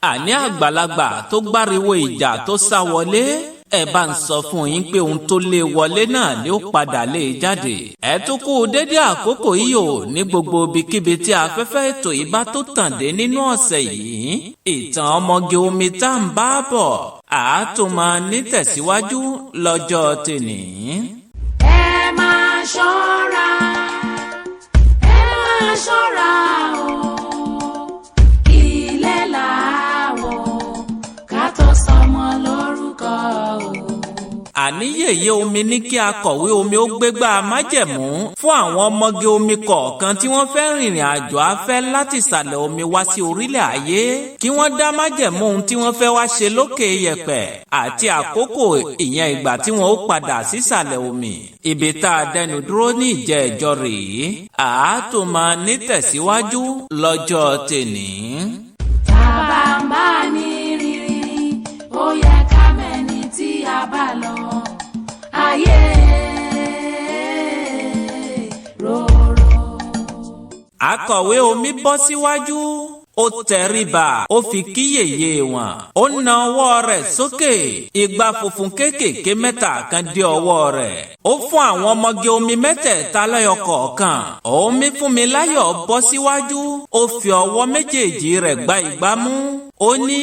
àní àgbàlagbà tó gbáriwo ìjà tó sá wọlé ẹ bá ń sọ fún yín pé ohun tó lé wọlé náà ni ó padà lé jáde. ẹ tún kú dédé àkókò yìí o ní gbogbo ibikíbi tí afẹ́fẹ́ ètò yìí bá tó tàn dé nínú ọ̀sẹ̀ yìí. ìtàn ọmọge omi tá à ń bá bọ̀ àátó máa ní tẹ̀síwájú lọ́jọ́ tèní. ẹ máa ṣọ́ra o ilé làwọ̀ ká tó sọmọ lórúkọ o. àníyèyé omi ní kí akọ̀wé omi ó gbégbá májẹ̀mú fún àwọn ọmọge omi kọ̀ọ̀kan tí wọ́n fẹ́ rìnrìn àjò afẹ́ láti ìsàlẹ̀ omi wá sí orílẹ̀ ayé kí wọ́n dá májẹ̀mú ohun tí wọ́n fẹ́ wá ṣe lókè yẹ̀pẹ̀ àti àkókò ìyẹn ìgbà tí wọ́n ó padà sísàlẹ̀ omi. ibi tá a dẹnu dúró ní ìjẹ́jọ́ rèé àátó máa ní tẹ̀síwájú lọ́jọ́ tèní. tàbá ń bá ní rírí ó yẹ ká mẹ́ni tí a bá lọ ayé rorò. akọ̀wé omi bọ́ síwájú ó tẹríba ó fi kí yèyé wọn ó na ọwọ́ rẹ̀ sókè igbá funfun kéékèèké mẹ́ta kan dé ọwọ́ rẹ̀ ó fún àwọn ọmọge omi mẹ́tẹ̀ẹ̀ta lẹ́yọ kọ̀ọ̀kan omi fún mi láyọ̀ bọ́ síwájú ó fi ọwọ́ méjèèjì rẹ̀ gbá igbá mú ó ní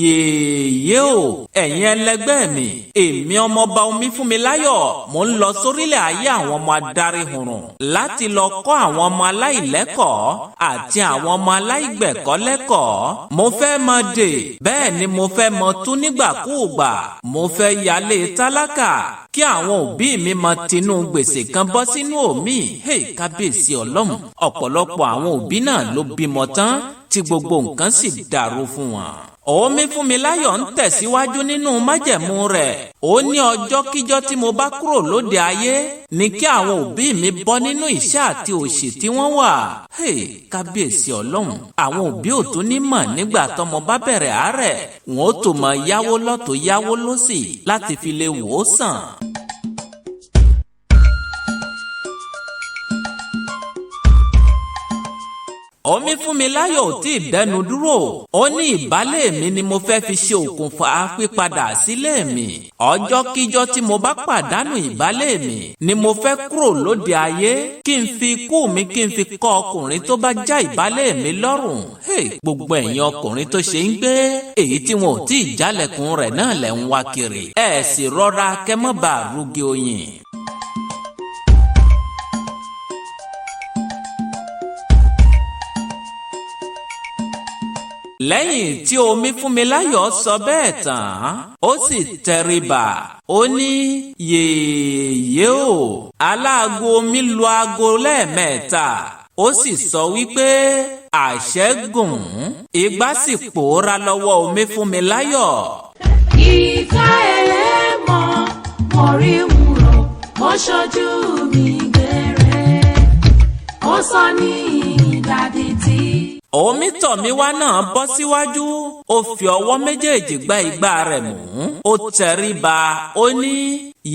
yèyé o ẹ̀yin ẹlẹgbẹ́ mi èmi ọmọọba omi fún mi láyọ̀ mo ń lọ sórílẹ̀ ayé àwọn ọmọ adarí hùrùn láti lọ kọ́ àwọn ọmọ aláìlẹ́kọ̀ọ́ àti àwọn ọmọ aláìgbẹ̀kọ́ lẹ́kọ̀ọ́ mo fẹ́ mọ dè bẹ́ẹ̀ ni mo fẹ́ mọ tú nígbàkúùgbà mo fẹ́ yálé tálákà kí àwọn òbí mi mọ tinú gbèsè kan bọ́ sínú omi kábíyèsí ọlọ́run ọ̀pọ̀lọpọ̀ àwọn òbí náà ló bímọ tán tí gbogbo nǹkan sì dàrú fún wọn. omi fún mi láyọ̀ ń tẹ̀síwájú nínú májẹ̀mú rẹ̀ ó ní ọjọ́ kíjọ́ tí mo bá kúrò lóde ayé ní kí àwọn òbí mi bọ́ nínú ìṣẹ́ àti òṣì tí wọ́n wà. kábíyèsí ọlọ́run àwọn òbí ò tún ní mọ̀ nígbà tọ́mọ bá bẹ̀rẹ̀ àárẹ̀ wọn ó tó mọ yáwó lọ́tọ̀ yáwó lọ́sì láti fi lè wò ó sàn. omi fún mi láyọ̀ ò tí ì dẹnu dúró ó ní ìbálẹ̀ mi ni mo fẹ́ fi ṣe òkùnfà pípadà sílé mi ọjọ́ kíjọ́ tí mo bá pàdánù ìbálẹ̀ mi ni mo fẹ́ kúrò lóde ayé kí n fi ikú mi kí n fi kọ́ ọkùnrin tó bá já ìbálẹ̀ mi lọ́rùn. gbogbo ẹ̀yin ọkùnrin tó ṣe ń gbé èyí tí wọn ò tí ì jálẹ̀kùn rẹ̀ náà lẹ̀ ń wá kiri ẹ̀ sì rọra kẹ́ mọ́ bá rúgí oyin. lẹ́yìn tí omi fún mi láyọ̀ sọ bẹ́ẹ̀ tán ó sì tẹríba ó ní yèyé o aláago omi lu aago lẹ́ẹ̀mẹ́ta ó sì sọ wípé àṣẹ gùn igbá sì pòórá lọ́wọ́ omi fún mi láyọ̀. ìka ẹlẹ́mọ̀ mo rí wúrò mo ṣojú mi gbére ó sọ ní ìdádì tí. omi tọ̀ mí wá náà bọ́ síwájú ó fi ọwọ́ méjèèjì gbá igbá rẹ̀ mú ó tẹríba ó ní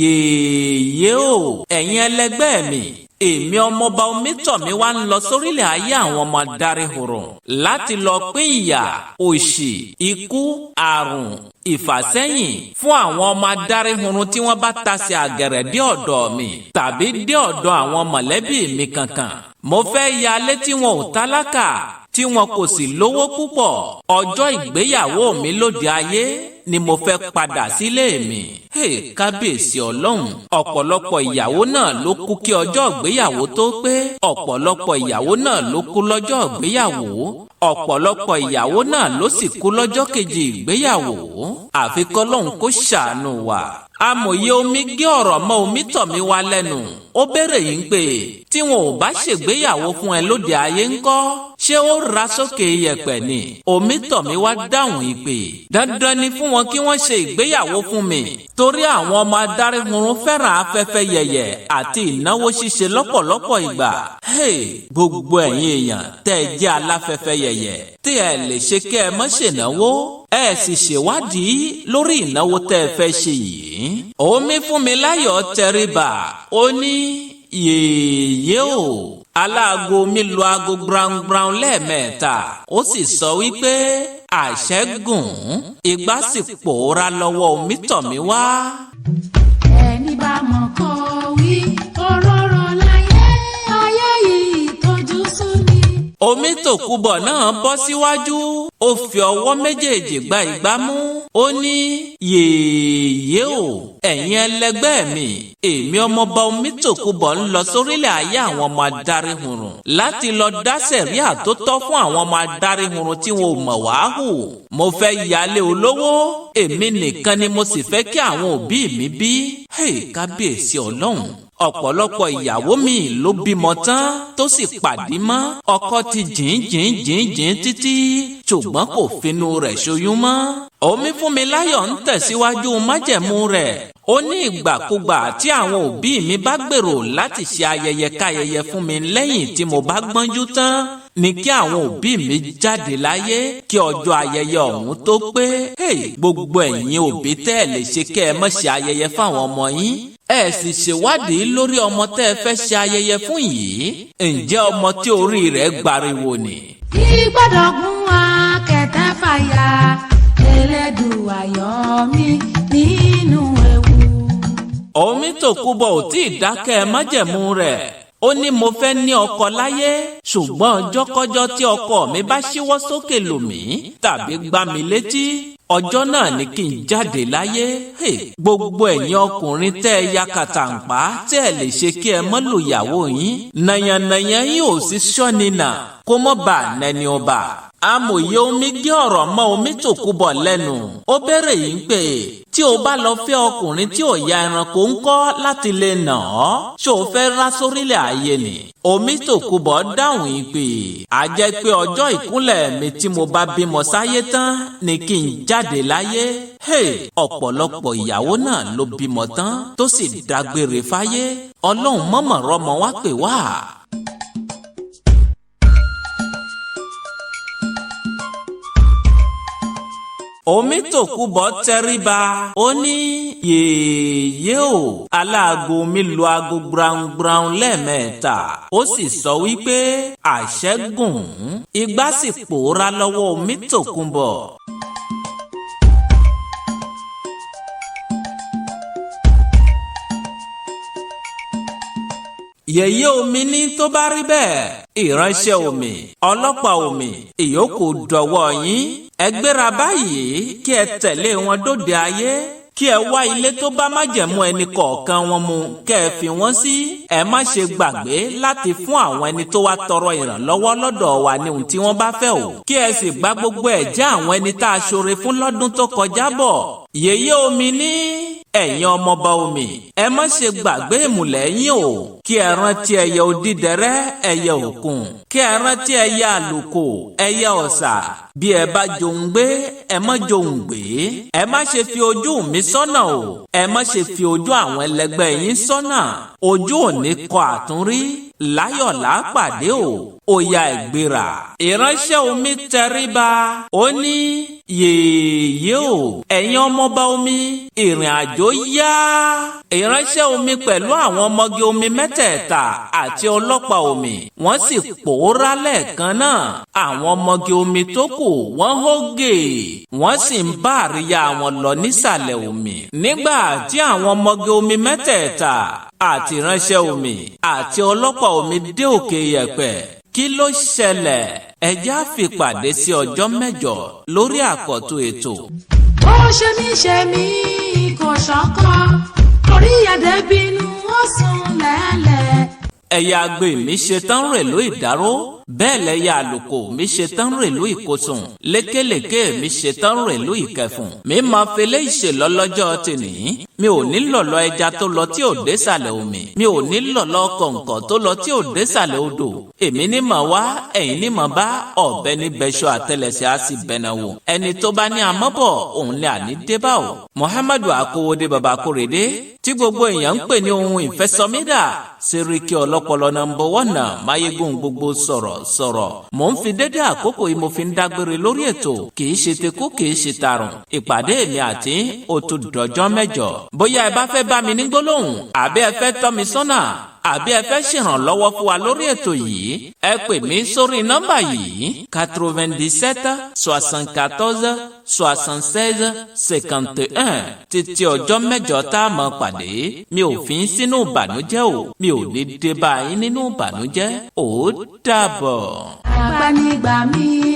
yèyé o ẹ̀yin ẹlẹgbẹ́ mi èmi ọmọọba omi tọ̀ mí wá ń lọ sórílẹ̀ ayé àwọn ọmọ adarí hùrùn láti lọ pín ìyà òṣì ikú àrùn ìfàsẹ́yìn fún àwọn ọmọ adarí hurun tí wọ́n bá tasẹ̀ àgẹ̀rẹ̀ dé ọ̀dọ̀ mi tàbí dé ọ̀dọ̀ àwọn mọ̀lẹ́bí mi kankan. mo fẹ́ yálé tí wọn ò tálákà tí wọn kò sì lówó púpọ̀ ọjọ́ ìgbéyàwó mi lóde ayé ni mo fẹ́ padà sílé mi. kábíyèsí ọlọ́run ọ̀pọ̀lọpọ̀ ìyàwó náà ló kú kí ọjọ́ ìgbéyàwó tó pé ọ̀pọ̀lọpọ̀ ìyàwó náà ló kú lọ́jọ́ ìgbéyàwó ọ̀pọ̀lọpọ̀ ìyàwó náà ló sì kú lọ́jọ́ kejì ìgbéyàwó àfi k'Ọlọ́run kó ṣàánú wa. amòye omi gé ọ̀rọ̀ mọ́ omi tọ̀ mí wá lẹ́nu ó béèrè yín pé tí wọn ò bá ṣègbéyàwó fún ẹ lóde ayé ńkọ́ ṣé ó ra sókè yẹ̀pẹ̀ ni. omi tọ̀ mí wá dáhùn ìpè dandan ni fún wọn kí wọ́n ṣe ìgbéyàwó fún mi torí àwọn ọmọ adarí hurun fẹ́ràn afẹ́fẹ́ yẹ̀yẹ̀ àti ìnáwó ṣíṣe lọ́pọ̀lọpọ̀ ìgbà. gbogbo ẹ̀yin èèyàn tẹ́ ẹ jẹ́ aláfẹ́fẹ́ yẹ̀yẹ̀ tí ẹ lè ṣe kẹ́ ẹ mọ́ ṣènáwó ẹ sì ṣèwádìí lórí ìnáwó tẹ́ ẹ fẹ́ ṣe yìí. omi fún mi láyọ̀ tẹríba ó ní yèyé o. Aláago mi lu aago brown lẹ́ẹ̀mẹ́ta ó sì sọ wípé àṣẹ́gun igbá sì pòórá lọ́wọ́ omítọ̀mí wá. ẹni bá mọ̀ kó wí òróró láyé ayé yìí tójú sú ni. Omítòkúbọ̀ náà bọ́ síwájú ó fi ọwọ́ méjèèjì gba ìgbá mú ó ní yèyé o ẹ̀yin ẹlẹgbẹ́ mi èmi ọmọọba Omítòkúbọ̀ ń lọ sórílẹ̀ ayé àwọn ọmọ adáríhurun láti lọ dá sẹ̀ríà tó tọ́ fún àwọn ọmọ adáríhurun tí wọn ò mọ̀ wá hù. Mo fẹ́ yálé olówó èmi nìkan ni mo sì fẹ́ kí àwọn òbí mi bí. Kábíyèsí Ọlọ́run ọ̀pọ̀lọpọ̀ ìyàwó mi ló bímọ tán tó sì pàdé mọ́ ọkọ ti jìn títí ṣùgbọ́n kò finú rẹ̀ ṣoyún mọ́. Omifúnmiláyọ̀ ń tẹ̀síwájú májẹ̀mú rẹ̀ ó ní ìgbàkúgbà tí àwọn òbí mi bá gbèrò láti ṣe ayẹyẹ káyẹyẹ fún mi lẹ́yìn tí mo bá gbọ́njú tán ni kí àwọn òbí mi jáde láyé kí ọjọ́ ayẹyẹ ọ̀hún tó pé. Gbogbo ẹ̀yin òbí tẹ́ ẹ lè ṣe kẹ́ ẹ má ṣe ayẹyẹ fáwọn ọmọ yín ẹ sì ṣèwádìí lórí ọmọ tẹ́ ẹ fẹ́ ṣe ayẹyẹ fún yìí ǹjẹ́ ọmọ tí orí rẹ̀ gbariwo ni. kí gbọ́dọ̀ gún akẹ̀tẹ̀ fàyà Elédùà yọ mí nínú ewu. Omítòkúbọ̀ ò tí ì dákẹ́ májẹ̀mú rẹ̀ ó ní mo fẹ́ ní ọkọ láyé ṣùgbọ́n ọjọ́kọ́jọ́ tí ọkọ mi bá ṣíwọ́ sókè lù mí tàbí gbá mi létí ọjọ́ náà ni kí n jáde láyé. Gbogbo ẹ̀yin ọkùnrin tẹ́ ẹ ya kàtàǹpá tẹ́ ẹ lè ṣe kí ẹ mọ́ lùyàwó yín nàyànnàyàn yín ò sí ṣọ́ni nà kó mọ́ bà nẹni ọba. Amòye omi gé ọ̀rọ̀ mọ́ Omítòkúbọ̀ lẹ́nu ó bẹ̀rẹ̀ yìí pé tí o bá lọ fẹ́ ọkùnrin tí ò ya ẹranko ń kọ́ láti lè nà ọ́ ṣó o fẹ́ rá sórílẹ̀ ayé ni. Omítòkúbọ̀ dáhùn yìí pé a jẹ́ pé ọjọ́ ìkúnlẹ̀ mi tí mo bá bímọ sáyé tán ni kí n jáde láyé. Ọ̀pọ̀lọpọ̀ ìyàwó náà ló bímọ tán tó sì dágbére fáyé Ọlọ́run mọ̀mọ̀ rọ́mọ wá pè wá. Omítòkúbọ̀ tẹríba ó ní yèyé o. Aláago mi lu aago brown lẹ́ẹ̀mẹ́ta ó sì sọ wípé àṣẹ́gun igbá sì pòórá lọ́wọ́ Omítòkúbọ̀. Yèyé omi ní tó bá rí bẹ́ẹ̀ ìránṣẹ́ omi ọlọ́pàá omi ìyókù dọ̀wọ́ yín ẹ gbéra báyìí kí ẹ tẹ̀lé wọn dóde ayé kí ẹ wá ilé tó bá májẹ̀mú ẹnì kọ̀ọ̀kan wọn mu kẹ́ ẹ fi wọ́n sí. Ẹ má ṣe gbàgbé láti fún àwọn ẹni tó wá tọrọ ìrànlọ́wọ́ lọ́dọ̀ wa ní ohun tí wọ́n bá fẹ́ o. Kí ẹ sì gbá gbogbo ẹ̀jẹ́ àwọn ẹni tá a ṣoore fún lọ́dún tó kọjá bọ̀. Yèyé omi ní ẹ̀yin ọmọọba omi ẹ má ṣe gbàgbé ìmùlẹ̀ yín o. Kí ẹ rántí ẹyẹ odídẹrẹ́ ẹyẹ òkun kí ẹ rántí ẹyẹ àlùkò ẹyẹ ọ̀sà bí ẹ bá jòun gbé ẹ má jòun gbé. Ẹ má ṣe fi ojú mi sọ́nà o ẹ má ṣe fi ojú àwọn ẹlẹgbẹ́ yín sọ́nà ojú ò ní kọ àtúnrí láyọ̀ lápàdé o ó ya ìgbéra. Ìránṣẹ́ omi tẹríba ó ní yèyé o ẹ̀yin ọmọọba omi ìrìn àjò yá. Ìránṣẹ́ omi pẹ̀lú àwọn ọmọge omi mẹ́tẹ̀ẹ̀ta àti ọlọ́pàá omi wọ́n sì pòórá lẹ́ẹ̀kan náà. Àwọn ọmọge omi tó kù wọ́n hógè wọ́n sì ń bá àríyá wọn lọ nísàlẹ̀ omi. Nígbà tí àwọn ọmọge omi mẹ́tẹ̀ẹ̀ta àti ìránṣẹ́ omi àti ọlọ́pàá omi dé òkè yẹ̀pẹ̀ kí ló ṣẹlẹ̀ ẹ jẹ́ á fi pàdé sí ọjọ́ mẹ́jọ lórí àkọ́tún ètò. ó ṣe mí kò ṣọkọ orí ẹ̀dẹ̀ bínú ó sùn lẹ́lẹ̀. Ẹ̀yà àgbè mi ṣetán rèlú ìdáró bẹ́ẹ̀ lẹ́yà àlùkò mi ṣetán rèlú ìkosùn lékèlékè mi ṣetán rèlú ìkẹfùn. Mi máa fẹlẹ́ ìṣèlọ́ lọ́jọ́ tèmi mi ò ní lọ̀lọ́ ẹja tó lọ tí ò dé sàlẹ̀ omi mi ò ní lọ̀lọ́ kọ̀ǹkọ̀ tó lọ tí ò dé sàlẹ̀ odò. Èmi ní mà wá ẹ̀yin ní mà bá ọ̀bẹ ní bẹ́ṣọ àtẹlẹsẹ̀ á sì bẹ̀nà wò. Ẹni tó bá ní àmọ́bọ̀ òun lè àní débà o. Muhammadu Akówódé baba Kórèdé tí gbogbo èèyàn ń pè ní ohun ìfẹ́sọmídà Sẹ́ríkì ọlọ́pọlọ number 1 náà máyégún gbogbo sọ̀rọ̀. Mò ń fi dédé àkókò yìí mo fi ń dágbére lórí ètò kì í ṣe tekú kì í ṣe tarùn. Ìpàdé mi àti ó tún dọjọ́ mẹ́jọ. Bóyá ẹ bá fẹ́ bá mi ní gbólóhùn àbí ẹ fẹ́ tọ́ mi sọ́nà àbí ẹ fẹ́ ṣèrànlọ́wọ́ fún wa lórí ètò yìí ẹ pè mí sórí nọ́mbà yìí 97 74 76 51 títí ọjọ́ mẹ́jọ tá a máa pàdé mi ò fi ń sínú ìbànújẹ́ o mi ò ní dé bá yín nínú ìbànújẹ́ ó dàbọ̀. Àgbà nígbà mi.